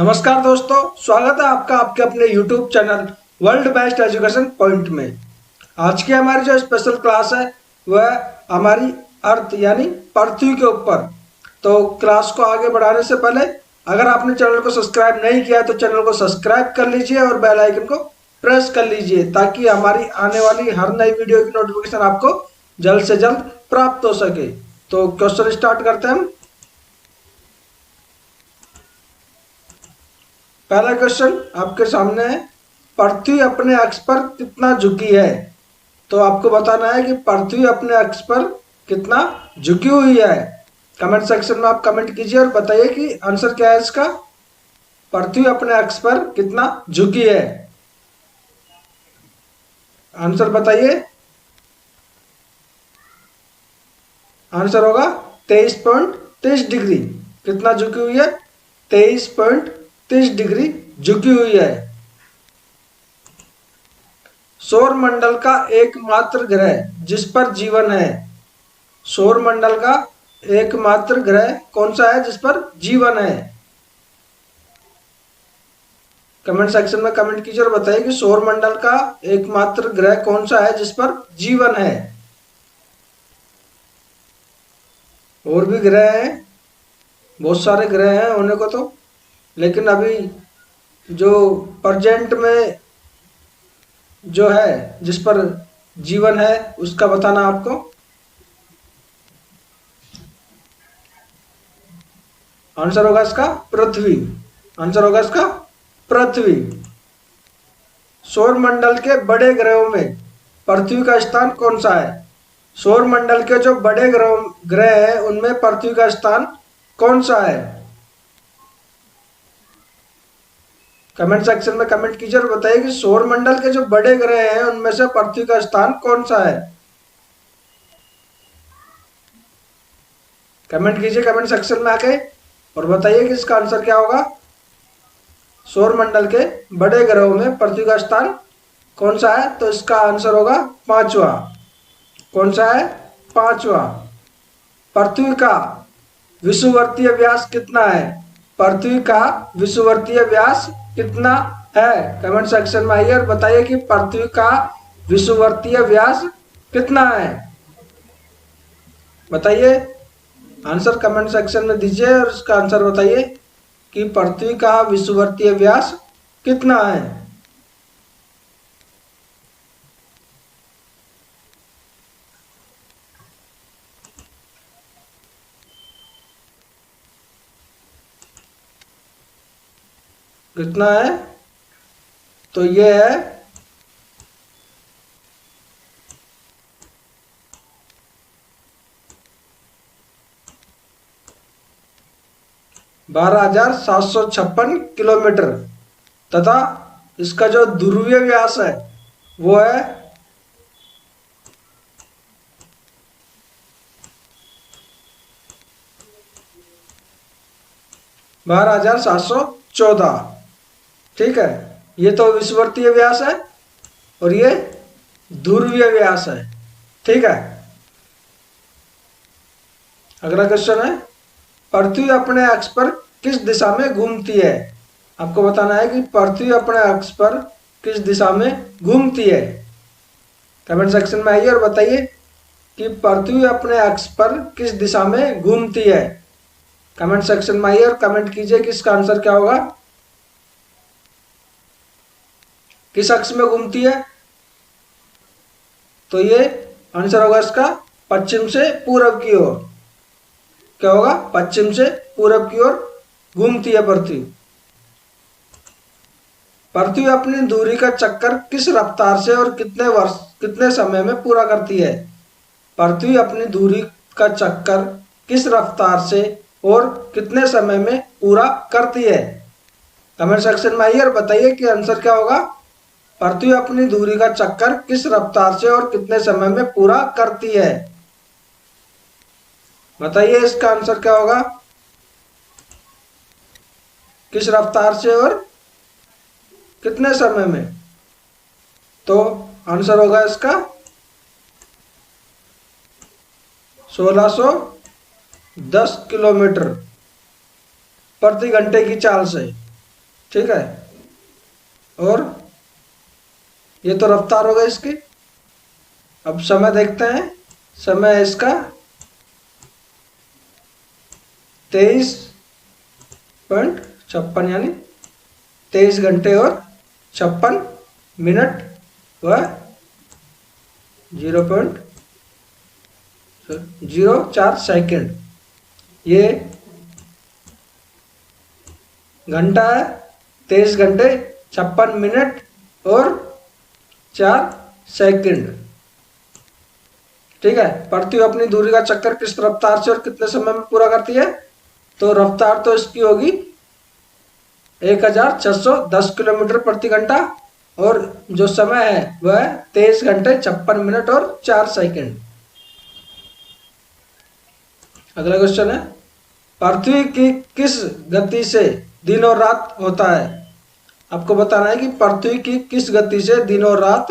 नमस्कार दोस्तों, स्वागत है आपका आपके अपने YouTube channel world best education point में। आज की हमारी जो स्पेशल क्लास है वह हमारी अर्थ यानी पृथ्वी के ऊपर। तो क्लास को आगे बढ़ाने से पहले अगर आपने चैनल को सब्सक्राइब नहीं किया तो चैनल को सब्सक्राइब कर लीजिए और बेल आइकन को प्रेस कर लीजिए ताकि हमारी आने वाली हर नई वीडियो की नोटिफिकेशन आपको जल्द से जल्द प्राप्त हो सके। तो क्वेश्चन स्टार्ट करते हैं हम। पहला क्वेश्चन आपके सामने है, पृथ्वी अपने अक्ष पर कितना झुकी है। तो आपको बताना है कि पृथ्वी अपने अक्ष पर कितना झुकी हुई है। कमेंट सेक्शन में आप कमेंट कीजिए और बताइए कि आंसर क्या है इसका। पृथ्वी अपने अक्ष पर कितना झुकी है, आंसर बताइए। आंसर होगा 23.30 डिग्री। कितना झुकी हुई है? 23.30 डिग्री झुकी हुई है। सौर मंडल का एकमात्र ग्रह जिस पर जीवन है। सौर मंडल का एकमात्र ग्रह कौन सा है जिस पर जीवन है? कमेंट सेक्शन में कमेंट कीजिए और बताइए कि सौर मंडल का एकमात्र ग्रह कौन सा है जिस पर जीवन है। और भी ग्रह हैं, बहुत सारे ग्रह हैं होने को तो, लेकिन अभी जो प्रेजेंट में जो है जिस पर जीवन है उसका बताना आपको। आंसर होगा इसका पृथ्वी। आंसर होगा इसका पृथ्वी। सौर मंडल के बड़े ग्रहों में पृथ्वी का स्थान कौन सा है? सौर मंडल के जो बड़े ग्रह हैं उनमें पृथ्वी का स्थान कौन सा है? कमेंट सेक्शन में कमेंट कीजिए और बताइए कि सौर मंडल के जो बड़े ग्रह हैं उनमें से पृथ्वी का स्थान कौन सा है। कमेंट कीजिए कमेंट सेक्शन में आके और बताइए कि इसका आंसर क्या होगा। सौर मंडल के बड़े ग्रहों में पृथ्वी का स्थान कौन सा है? तो इसका आंसर होगा पांचवा। कौन सा है? पांचवा। पृथ्वी का विषुवृत्तीय व्यास कितना है? पृथ्वी का विषुवृत्तीय व्यास कितना है? कमेंट सेक्शन में आइए और बताइए कि पृथ्वी का विषुवृत्तीय व्यास कितना है। बताइए, आंसर कमेंट सेक्शन में दीजिए और इसका आंसर बताइए कि पृथ्वी का विषुवृत्तीय व्यास कितना है। कितना है? तो ये है 12,756 किलोमीटर तथा इसका जो ध्रुवीय व्यास है वो है 12,714। ठीक है, ये तो विषुवृत्तीय व्यास है और ये ध्रुवीय व्यास है। ठीक है, अगला क्वेश्चन है, पृथ्वी अपने अक्ष पर किस दिशा में घूमती है। आपको बताना है कि पृथ्वी अपने अक्ष पर किस दिशा में घूमती है। कमेंट सेक्शन में आइए और बताइए कि पृथ्वी अपने अक्ष पर किस दिशा में घूमती है। कमेंट सेक्शन में आइए और कमेंट कीजिए कि इसका आंसर क्या होगा। किस अक्ष में घूमती है? तो ये आंसर होगा इसका पश्चिम से पूरब की ओर। क्या होगा? पश्चिम से पूरब की ओर घूमती है पृथ्वी। पृथ्वी अपनी दूरी का चक्कर किस रफ्तार से और कितने समय में पूरा करती है। पृथ्वी अपनी दूरी का चक्कर किस रफ्तार से और कितने समय में पूरा करती है। कमेंट सेक्शन में आइए और बताइए कि आंसर क्या होगा। पृथ्वी अपनी दूरी का चक्कर किस रफ्तार से और कितने समय में पूरा करती है। बताइए इसका आंसर क्या होगा। किस रफ्तार से और कितने समय में? तो आंसर होगा इसका 1610 किलोमीटर प्रति घंटे की चाल से। ठीक है। और ये तो रफ्तार हो गई इसकी। अब समय देखते हैं। समय है इसका 23.56 यानी 23 घंटे और 56 मिनट व 0.04 सेकेंड। ये घंटा है 23 घंटे 56 मिनट और 4 सेकेंड। ठीक है। पृथ्वी अपनी दूरी का चक्कर किस रफ्तार से और कितने समय में पूरा करती है? तो रफ्तार तो इसकी होगी 1610 किलोमीटर प्रति घंटा और जो समय है वह 23 घंटे 56 मिनट और 4 सेकेंड। अगला क्वेश्चन है, पृथ्वी की किस गति से दिन और रात होता है? आपको बताना है कि पृथ्वी की किस गति से दिन और रात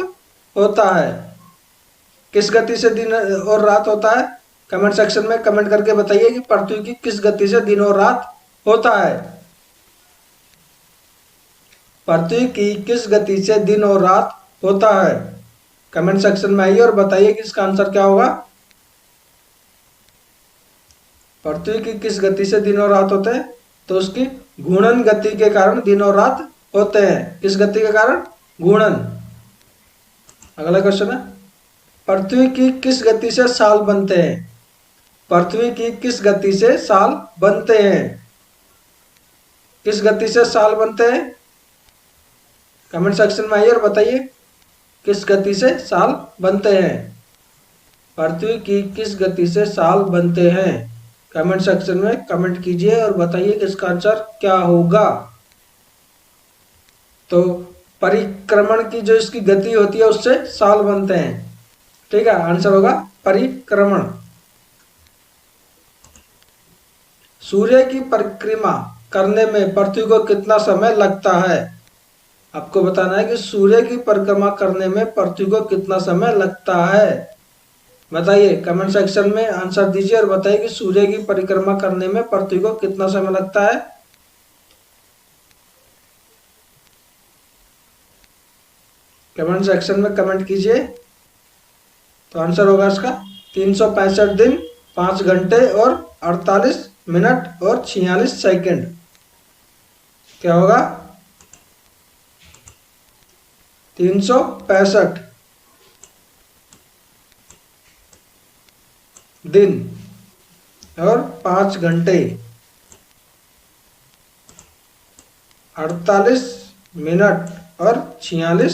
होता है। किस गति से दिन और रात होता है? कमेंट सेक्शन में कमेंट करके बताइए कि पृथ्वी की किस गति से दिन और रात होता है। पृथ्वी की किस गति से दिन और रात होता है? कमेंट सेक्शन में आइए और बताइए कि इसका आंसर क्या होगा। पृथ्वी की किस गति से दिन और रात होते हैं? तो उसकी घूर्णन गति के कारण दिन और रात होते हैं। किस गति के कारण? घूर्णन। अगला क्वेश्चन है, पृथ्वी की किस गति से साल बनते हैं? पृथ्वी की किस गति से साल बनते हैं? किस गति से साल बनते हैं? कमेंट सेक्शन में आइए और बताइए किस गति से साल बनते हैं। पृथ्वी की किस गति से साल बनते हैं? कमेंट सेक्शन में कमेंट कीजिए और बताइए कि इसका आंसर क्या होगा। तो परिक्रमण की जो इसकी गति होती है उससे साल बनते हैं। ठीक है, आंसर होगा परिक्रमण। सूर्य की परिक्रमा करने में पृथ्वी को कितना समय लगता है? आपको बताना है कि सूर्य की परिक्रमा करने में पृथ्वी को कितना समय लगता है। बताइए, कमेंट सेक्शन में आंसर दीजिए और बताइए कि सूर्य की परिक्रमा करने में पृथ्वी को कितना समय लगता है। कमेंट सेक्शन में कमेंट कीजिए। तो आंसर होगा इसका 365 दिन 5 घंटे और 48 मिनट और 46 सेकंड। क्या होगा? 365 दिन और 5 घंटे 48 मिनट और 46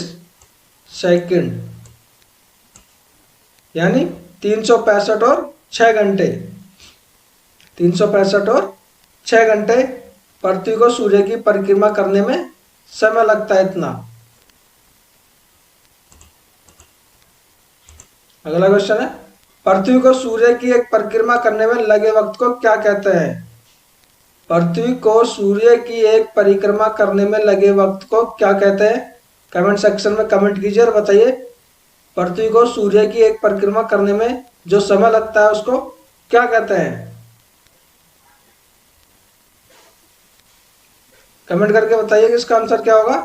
सेकंड, यानी 365 और 6 घंटे। 365 और 6 घंटे पृथ्वी को सूर्य की परिक्रमा करने में समय लगता है इतना। अगला क्वेश्चन है, पृथ्वी को सूर्य की एक परिक्रमा करने में लगे वक्त को क्या कहते हैं? पृथ्वी को सूर्य की एक परिक्रमा करने में लगे वक्त को क्या कहते हैं? कमेंट सेक्शन में कमेंट कीजिए और बताइए पृथ्वी को सूर्य की एक परिक्रमा करने में जो समय लगता है उसको क्या कहते हैं। कमेंट करके बताइए कि इसका आंसर क्या होगा।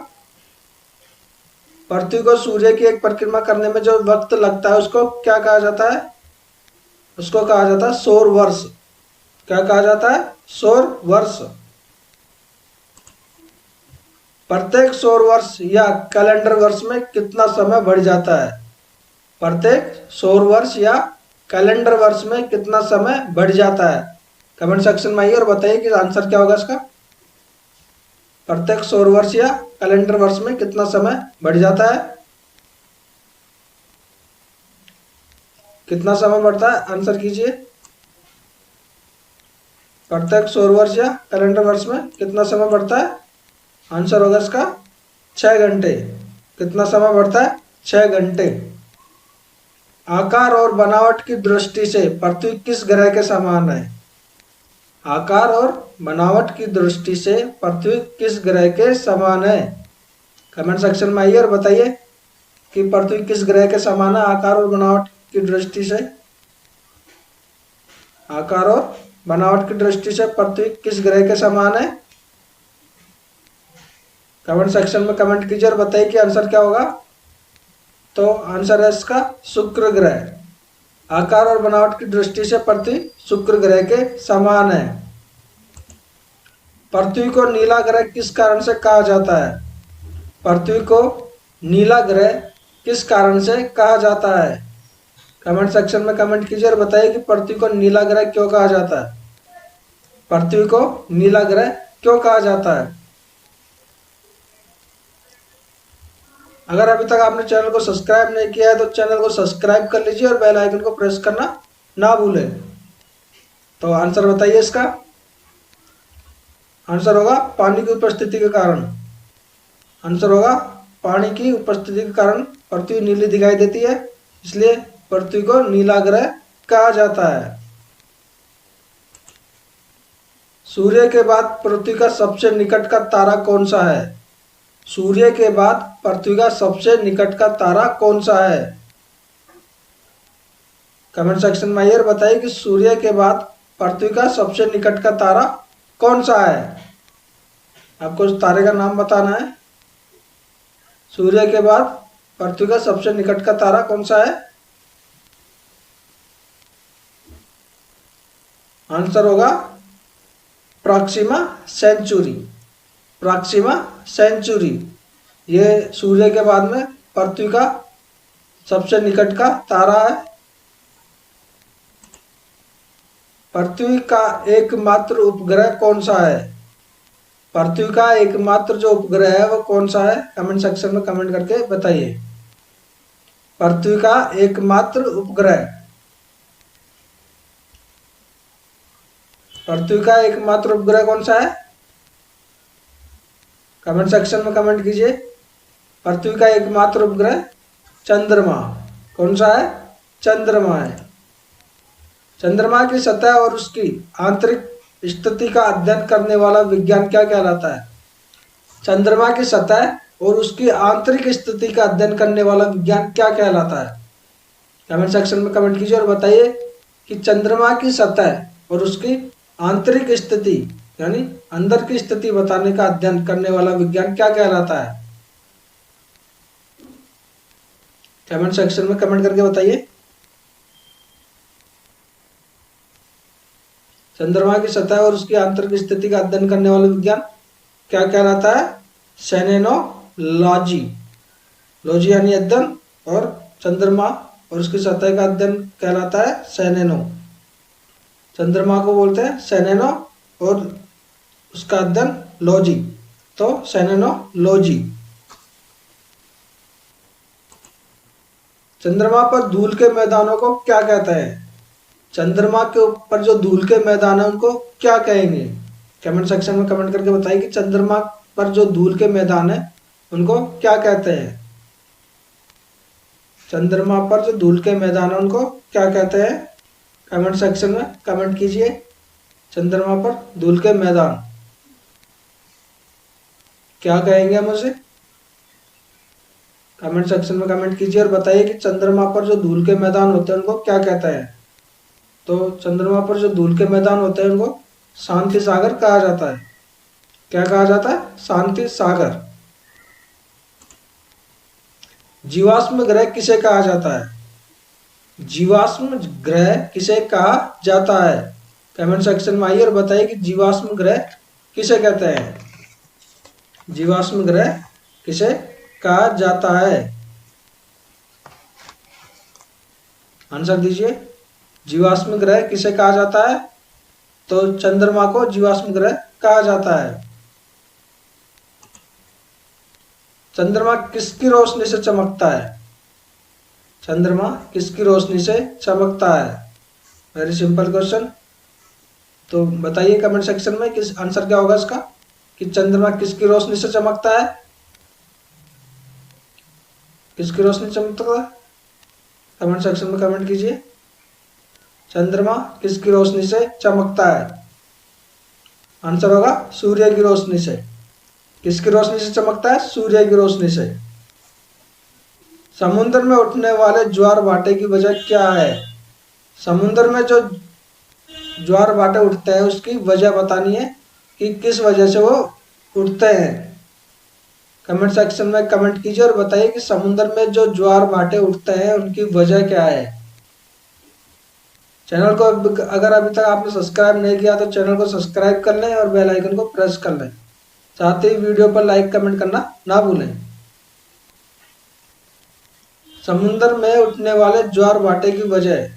पृथ्वी को सूर्य की एक परिक्रमा करने में जो वक्त लगता है उसको क्या कहा जाता है? उसको कहा जाता है सौर वर्ष। क्या कहा जाता है? सौर वर्ष। प्रत्येक सौर वर्ष या कैलेंडर वर्ष में कितना समय बढ़ जाता है? प्रत्येक सौर वर्ष या कैलेंडर वर्ष में कितना समय बढ़ जाता है? कमेंट सेक्शन में आइए और बताइए कि आंसर क्या होगा इसका। प्रत्येक सौर वर्ष या कैलेंडर वर्ष में कितना समय बढ़ जाता है? कितना समय बढ़ता है? आंसर कीजिए। प्रत्येक सौर वर्ष या कैलेंडर वर्ष में कितना समय बढ़ता है? आंसर होगा इसका 6 घंटे। कितना समय बढ़ता है? 6 घंटे। आकार और बनावट की दृष्टि से पृथ्वी किस ग्रह के समान है? आकार और बनावट की दृष्टि से पृथ्वी किस ग्रह के समान है? कमेंट सेक्शन में आइए और बताइए कि पृथ्वी किस ग्रह के समान है आकार और बनावट की दृष्टि से। आकार और बनावट की दृष्टि से पृथ्वी किस ग्रह के समान है? कमेंट सेक्शन में कमेंट कीजिए और बताइए कि आंसर क्या होगा। तो आंसर है इसका शुक्र ग्रह। आकार और बनावट की दृष्टि से पृथ्वी शुक्र ग्रह के समान है। पृथ्वी को नीला ग्रह किस कारण से कहा जाता है? पृथ्वी को नीला ग्रह किस कारण से कहा जाता है? कमेंट सेक्शन में कमेंट कीजिए और बताइए कि पृथ्वी को नीला ग्रह क्यों कहा जाता है। पृथ्वी को नीला ग्रह क्यों कहा जाता है? अगर अभी तक आपने चैनल को सब्सक्राइब नहीं किया है तो चैनल को सब्सक्राइब कर लीजिए और बेल आइकन को प्रेस करना ना भूलें। तो आंसर बताइए इसका। आंसर होगा पानी की उपस्थिति के कारण। आंसर होगा पानी की उपस्थिति के कारण पृथ्वी नीली दिखाई देती है, इसलिए पृथ्वी को नीला ग्रह कहा जाता है। सूर्य के बाद पृथ्वी का सबसे निकट का तारा कौन सा है? सूर्य के बाद पृथ्वी का सबसे निकट का तारा कौन सा है? कमेंट सेक्शन में आइए और बताइए कि सूर्य के बाद पृथ्वी का सबसे निकट का तारा कौन सा है। आपको उस तारे का नाम बताना है। सूर्य के बाद पृथ्वी का सबसे निकट का तारा कौन सा है? आंसर होगा प्रॉक्सिमा सेंचुरी। प्रॉक्सिमा सेंचुरी ये सूर्य के बाद में पृथ्वी का सबसे निकट का तारा है। पृथ्वी का एकमात्र उपग्रह कौन सा है? पृथ्वी का एकमात्र जो उपग्रह है वो कौन सा है? कमेंट सेक्शन में कमेंट करके बताइए। पृथ्वी का एकमात्र उपग्रह। पृथ्वी का एकमात्र उपग्रह कौन सा है? कमेंट सेक्शन में कमेंट कीजिए। पृथ्वी का एकमात्र उपग्रह चंद्रमा। कौन सा है? चंद्रमा है। चंद्रमा की सतह और उसकी आंतरिक स्थिति का अध्ययन करने वाला विज्ञान क्या कहलाता है? चंद्रमा की सतह और उसकी आंतरिक स्थिति का अध्ययन करने वाला विज्ञान क्या कहलाता है? कमेंट सेक्शन में कमेंट कीजिए और बताइए कि चंद्रमा की सतह और उसकी आंतरिक स्थिति यानी अंदर की स्थिति बताने का अध्ययन करने वाला विज्ञान क्या कहलाता है? कमेंट सेक्शन में कमेंट करके बताइए। चंद्रमा की सतह और उसकी आंतरिक स्थिति का अध्ययन करने वाला विज्ञान क्या कहलाता है? सेलेनोलॉजी। लॉजी यानी अध्ययन और चंद्रमा और उसकी सतह का अध्ययन कहलाता है सेलेनो। चंद्रमा को बोलते हैं सेलेनो और उसका अध्ययन लॉजी, तो सेलेनोलॉजी। चंद्रमा पर धूल के मैदानों को क्या कहते हैं? चंद्रमा के ऊपर जो धूल के मैदान है उनको क्या कहेंगे? कमेंट सेक्शन में कमेंट करके बताइए कि चंद्रमा पर जो धूल के मैदान है उनको क्या कहते हैं? चंद्रमा पर जो धूल के मैदान है उनको क्या कहते हैं? कमेंट सेक्शन में कमेंट कीजिए। चंद्रमा पर धूल के मैदान क्या कहेंगे हम उसे? कमेंट सेक्शन में कमेंट कीजिए और बताइए कि चंद्रमा पर जो धूल के मैदान होते हैं उनको क्या कहते हैं। तो चंद्रमा पर जो धूल के मैदान होते हैं उनको शांति सागर कहा जाता है। क्या कहा जाता है? शांति सागर। जीवाश्म ग्रह किसे कहा जाता है? जीवाश्म ग्रह किसे कहा जाता है? कमेंट सेक्शन में आइए और बताइए कि जीवाश्म ग्रह किसे कहते हैं। जीवाश्म ग्रह किसे कहा जाता है? आंसर दीजिए। जीवाश्म ग्रह किसे कहा जाता है? तो चंद्रमा को जीवाश्म ग्रह कहा जाता है। चंद्रमा किसकी रोशनी से चमकता है? चंद्रमा किसकी रोशनी से चमकता है? Very simple question. तो बताइए कमेंट सेक्शन में किस आंसर क्या होगा इसका कि चंद्रमा किसकी रोशनी से चमकता है? किसकी रोशनी चमकता है? कमेंट सेक्शन में कमेंट कीजिए। चंद्रमा किसकी रोशनी से चमकता है? आंसर होगा सूर्य की रोशनी से। किसकी रोशनी से चमकता है? सूर्य की रोशनी से। समुद्र में उठने वाले ज्वार भाटे की वजह क्या है? समुद्र में जो ज्वार भाटे उठते हैं उसकी वजह बतानी है कि किस वजह से वो उठते हैं। कमेंट सेक्शन में कमेंट कीजिए और बताइए कि समुद्र में जो ज्वार भाटे उठते हैं उनकी वजह क्या है। चैनल को अगर अभी तक आपने सब्सक्राइब नहीं किया तो चैनल को सब्सक्राइब कर लें और बेल आइकन को प्रेस कर लें। साथ ही वीडियो पर लाइक कमेंट करना ना भूलें। समुद्र में उठने वाले ज्वार भाटे की वजह,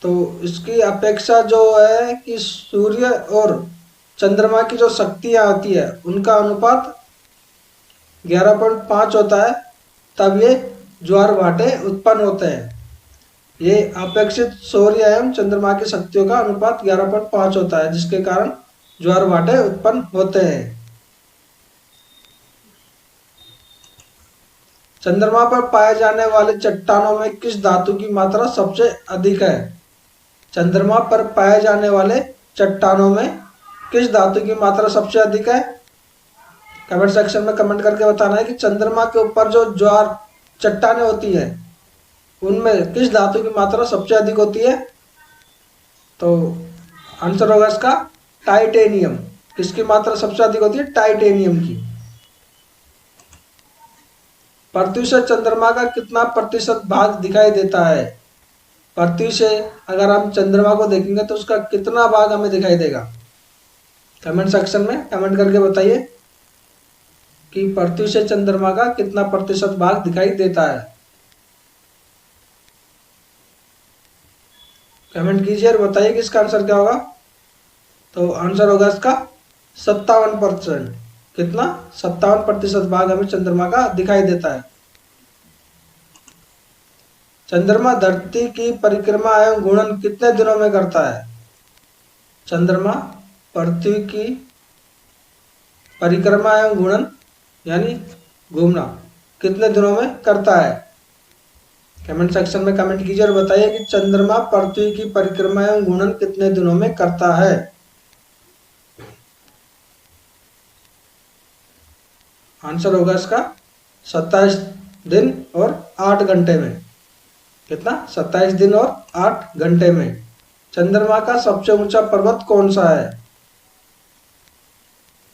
तो इसकी अपेक्षा जो है कि सूर्य और चंद्रमा की जो शक्तियाँ होती है उनका अनुपात 11.5 होता है, तब ये ज्वार भाटे उत्पन्न होते हैं। ये अपेक्षित सूर्य एवं चंद्रमा की शक्तियों का अनुपात 11.5 होता है, जिसके कारण ज्वार भाटे उत्पन्न होते हैं। चंद्रमा पर पाए जाने वाले चट्टानों में किस धातु की मात्रा सबसे अधिक है। चंद्रमा पर पाए जाने वाले चट्टानों में किस धातु की मात्रा सबसे अधिक है। कमेंट सेक्शन में कमेंट करके बताना है कि चंद्रमा के ऊपर जो ज्वार चट्टानें होती है उनमें किस धातु की मात्रा सबसे अधिक होती है। तो आंसर होगा इसका टाइटेनियम। किसकी मात्रा सबसे अधिक होती है? टाइटेनियम की। पृथ्वी से चंद्रमा का कितना प्रतिशत भाग दिखाई देता है। पृथ्वी से अगर हम चंद्रमा को देखेंगे तो उसका कितना भाग हमें दिखाई देगा। कमेंट सेक्शन में कमेंट करके बताइए कि पृथ्वी से चंद्रमा का कितना प्रतिशत भाग दिखाई देता है। कमेंट कीजिए और बताइए कि इसका आंसर क्या होगा। तो आंसर होगा इसका 57%। कितना? 57% भाग हमें चंद्रमा का दिखाई देता है। चंद्रमा धरती की परिक्रमा एवं घूर्णन कितने दिनों में करता है। चंद्रमा पृथ्वी की परिक्रमा एवं घूर्णन यानी घूमना कितने दिनों में करता है। कमेंट सेक्शन में कमेंट कीजिए और बताइए कि चंद्रमा पृथ्वी की परिक्रमा एवं घूर्णन कितने दिनों में करता है। आंसर होगा इसका 27 दिन और 8 घंटे में। कितना? 27 दिन और 8 घंटे में। चंद्रमा का सबसे ऊंचा पर्वत कौन सा है।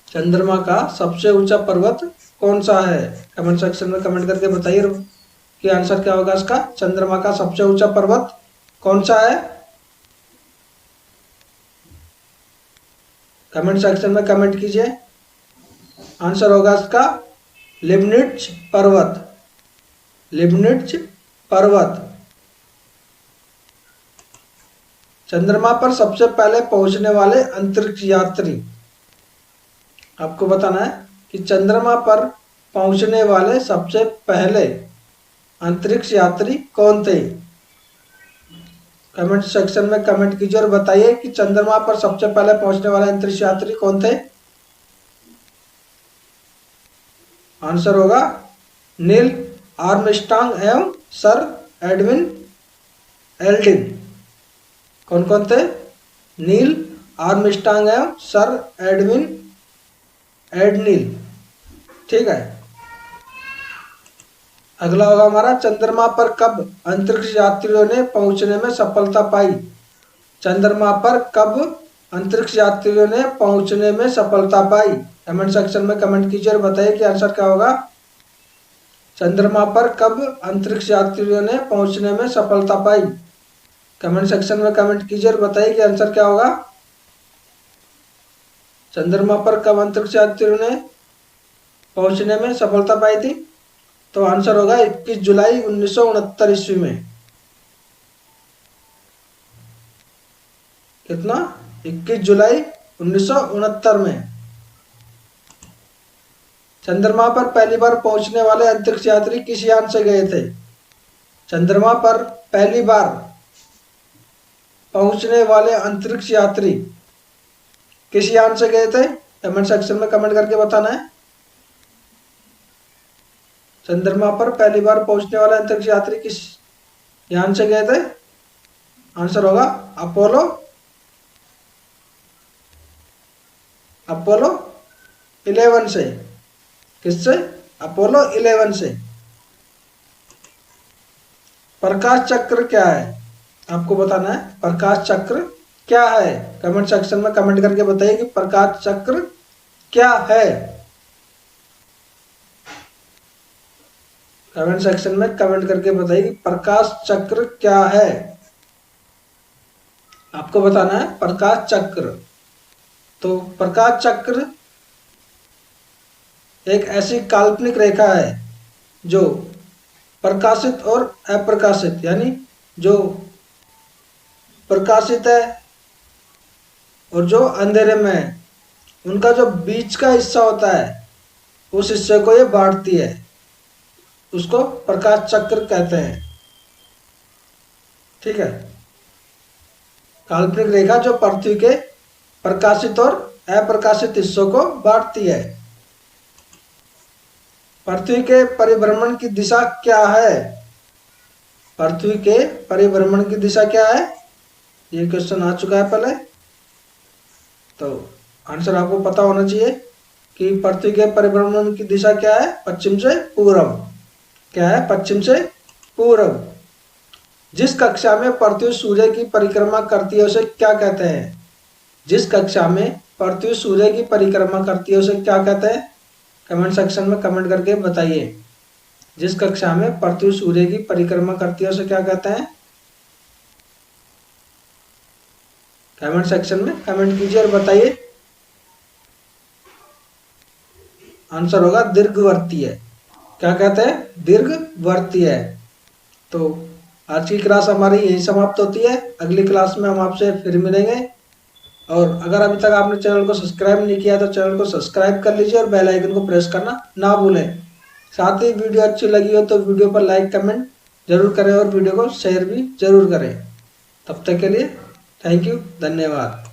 चंद्रमा का सबसे ऊंचा पर्वत कौन सा है। कमेंट सेक्शन में कमेंट करके बताइए कि आंसर क्या होगा इसका। चंद्रमा का सबसे ऊंचा पर्वत कौन सा है। कमेंट सेक्शन में कमेंट कीजिए। आंसर होगा इसका लिबनिट्ज पर्वत। लिबनिट्ज पर्वत। चंद्रमा पर सबसे पहले पहुंचने वाले अंतरिक्ष यात्री, आपको बताना है कि चंद्रमा पर पहुंचने वाले सबसे पहले अंतरिक्ष यात्री कौन थे। कमेंट सेक्शन में कमेंट कीजिए और बताइए कि चंद्रमा पर सबसे पहले पहुंचने वाले अंतरिक्ष यात्री कौन थे। आंसर होगा नील आर्मस्ट्रांग एवं सर एडविन एल्ड्रिन। कौन कौन थे? नील आर्मस्ट्रांग एवं सर एडविन एल्ड्रिन। ठीक है। अगला होगा हमारा, चंद्रमा पर कब अंतरिक्ष यात्रियों ने पहुंचने में सफलता पाई। चंद्रमा पर कब अंतरिक्ष यात्रियों ने पहुंचने में सफलता पाई। कमेंट सेक्शन में कमेंट कीजिए और बताइए कि आंसर क्या होगा। चंद्रमा पर कब अंतरिक्ष यात्रियों ने पहुंचने में सफलता पाई। कमेंट सेक्शन में कमेंट कीजिए और बताइए कि आंसर क्या होगा। चंद्रमा पर कब अंतरिक्ष यात्रियों ने पहुंचने में सफलता पाई थी। तो आंसर होगा 21 जुलाई 1969 ईस्वी में। कितना? 21 जुलाई 1969 में। चंद्रमा पर पहली बार पहुंचने वाले अंतरिक्ष यात्री किस यान से गए थे। चंद्रमा पर पहली बार पहुंचने वाले अंतरिक्ष यात्री किस यान से गए थे। कमेंट सेक्शन में कमेंट करके बताना है। चंद्रमा पर पहली बार पहुंचने वाले अंतरिक्ष यात्री किस यान से गए थे। आंसर होगा अपोलो 11 से। किससे? अपोलो 11 से। प्रकाश चक्र क्या है, आपको बताना है। प्रकाश चक्र क्या है। कमेंट सेक्शन में कमेंट करके बताइए कि प्रकाश चक्र क्या है। कमेंट सेक्शन में कमेंट करके बताइए कि प्रकाश चक्र क्या है। आपको बताना है प्रकाश चक्र। तो प्रकाश चक्र एक ऐसी काल्पनिक रेखा है जो प्रकाशित और अप्रकाशित, यानी जो प्रकाशित है और जो अंधेरे में है, उनका जो बीच का हिस्सा होता है उस हिस्से को ये बांटती है, उसको प्रकाश चक्र कहते हैं। ठीक है, काल्पनिक रेखा जो पृथ्वी के प्रकाशित और अप्रकाशित हिस्सों को बांटती है। पृथ्वी के परिभ्रमण की दिशा क्या है? पृथ्वी के परिभ्रमण की दिशा क्या है? ये क्वेश्चन आ चुका है पहले, तो आंसर आपको पता होना चाहिए कि पृथ्वी के परिभ्रमण की दिशा क्या है? पश्चिम से पूर्व। क्या है? पश्चिम से पूर्व। जिस कक्षा में पृथ्वी सूर्य की परिक्रमा करती है उसे क्या कहते हैं? जिस कक्षा में पृथ्वी सूर्य की परिक्रमा करती है उसे क्या कहते हैं? कमेंट सेक्शन में कमेंट करके बताइए। जिस कक्षा में पृथ्वी सूर्य की परिक्रमा करती है उसे क्या कहते हैं? कमेंट सेक्शन में कमेंट कीजिए और बताइए। आंसर होगा दीर्घवर्तीय। क्या कहते हैं? दीर्घवर्तीय। तो आज की क्लास हमारी यही समाप्त होती है। अगली क्लास में हम आपसे फिर मिलेंगे। और अगर अभी तक आपने चैनल को सब्सक्राइब नहीं किया तो चैनल को सब्सक्राइब कर लीजिए और बेल आइकन को प्रेस करना ना भूलें। साथ ही वीडियो अच्छी लगी हो तो वीडियो पर लाइक कमेंट जरूर करें और वीडियो को शेयर भी जरूर करें। तब तक के लिए थैंक यू, धन्यवाद।